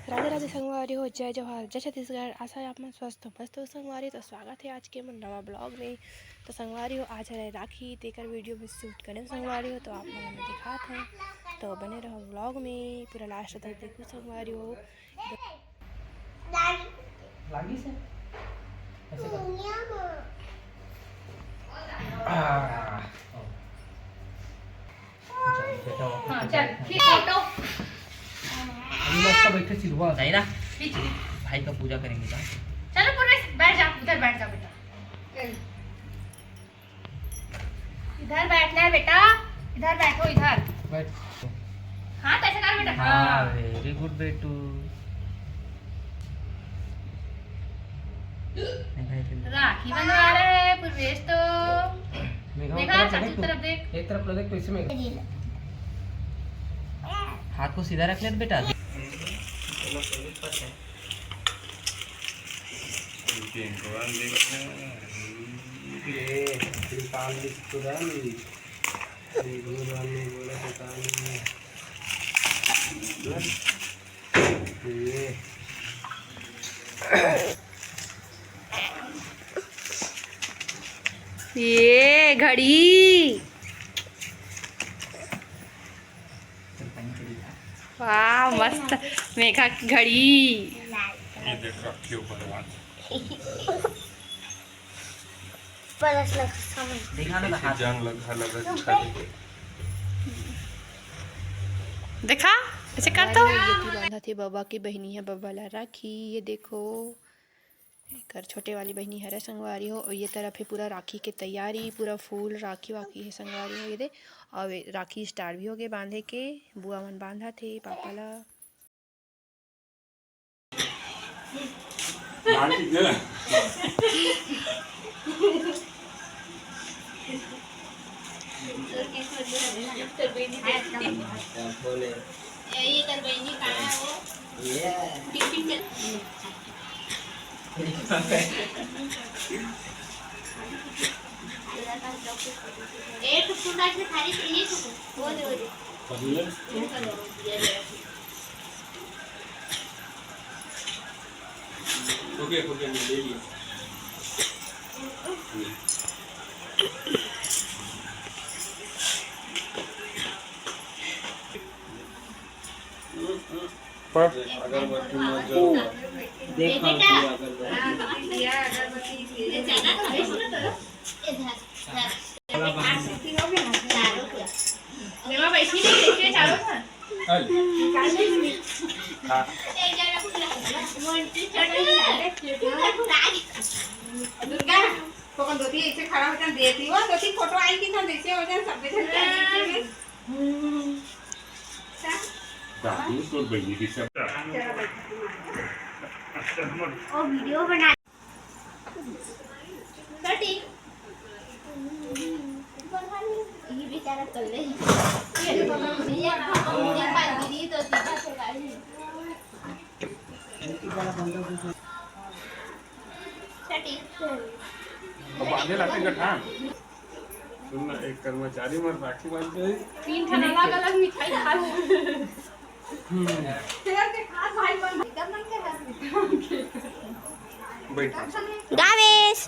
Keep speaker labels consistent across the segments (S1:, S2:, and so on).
S1: राधे राधे संगवारी हो, जय जवाहर, जय छत्तीसगढ़। आशा है आप मन स्वस्थ हो, मस्त हो संगवारी। तो स्वागत है आज के मन नवा ब्लॉग में। तो संगवारी हो आज है राखी तेकर वीडियो में शूट करें संगवारी हो, तो आप मन दिखात हैं। तो बने रहो ब्लॉग में पूरा लास्ट तक देखो संगवारी हो।
S2: बैठे सिलवा नहीं ना, भाई का पूजा करेंगे।
S3: चलो पूरे बैठ जा, उधर बैठ जा बेटा। इधर बैठना है बेटा, इधर बैठो, इधर
S2: बैठ।
S3: हाँ कैसे कर बेटा।
S2: हाँ वेरी गुड बेटू।
S3: राखी बंधवा रहे हैं पूर्वेश। तो देखा चाची तरफ देख,
S2: एक तरफ देख तो इसमें हाथ को सीधा रख ले बेटा।
S1: ये घड़ी, वाह मस्त मेघा की घड़ी।
S4: ये देख रखी ऊपर जंग लगा
S1: देखा ऐसे करता हूँ। बांधा थी बाबा की बहनी है, बाबा ला राखी। ये देखो कर छोटे वाली बहनी है संगवारी हो। और ये तरफ है पूरा राखी के तैयारी, पूरा फूल राखी वाखी है संगवारी हो। ये दे और राखी स्टार्ट भी हो गए बांधे के। बुआ मन बांधा थे पापा ला।
S4: ओके मैं ले लिया। अगरबत्ती मत जलाओ।
S2: देखो
S3: दुर्गा पकड़ दो ऐसे खड़ा होकर देती हो। दो तीन फोटो आई की था जैसे हो जाए सब
S4: दादी तो बहनी की सब
S3: और वीडियो बना बेटी। ये बेचारा कर ले ये बात दीदी तो सीधा चलाई छठी
S4: अब बांधे लाते गठा सुन ना। एक कर्मचारी मर राखी बांध के
S3: तीन खाना अलग-अलग मिठाई खा ले। तेरे के खास भाई बन एकदम मन के
S4: बैठ
S1: गावेश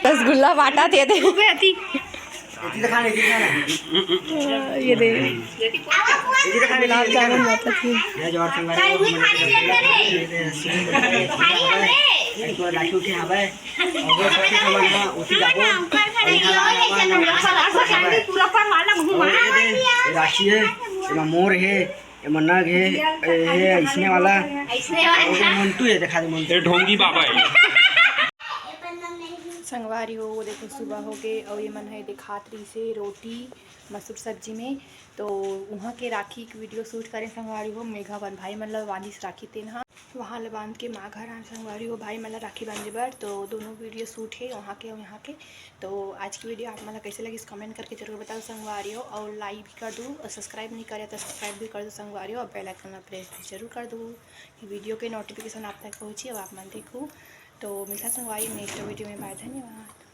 S1: रसगुल्ला बांटा थे दे ये दे गुलाब जामुन बांटा थी।
S5: राशि है, मोर है, नग है, इसने वाला मंटू है। देखा दे मंटू
S4: ढोंगी बाबा है।
S1: संगवारी हो वो देखो सुबह हो गए और ये मन है दिखात्री से रोटी मसूर सब्जी में। तो वहाँ के राखी की वीडियो शूट करें संगवारी हो। मेघा बन भाई मतलब बांधिस राखी तेन हाँ वहाँ ले बांध के माँ घर आए संगवारी हो। भाई मतलब राखी बांधे बर तो दोनों वीडियो शूट है वहाँ के और यहाँ के। तो आज की वीडियो आप मतलब कैसे लगी कमेंट करके जरूर बताओ संगवारी हो। और लाइक भी कर दूँ और सब्सक्राइब नहीं करे तो सब्सक्राइब भी कर दो संगवारी हो। और बेल आइकन में प्रेस भी जरूर कर दूँ वीडियो के नोटिफिकेशन आप तक पहुँची। अब आप मन देखूँ तो मिलता संगवारी नेक्स्ट वीडियो में। बाय, धन्यवाद।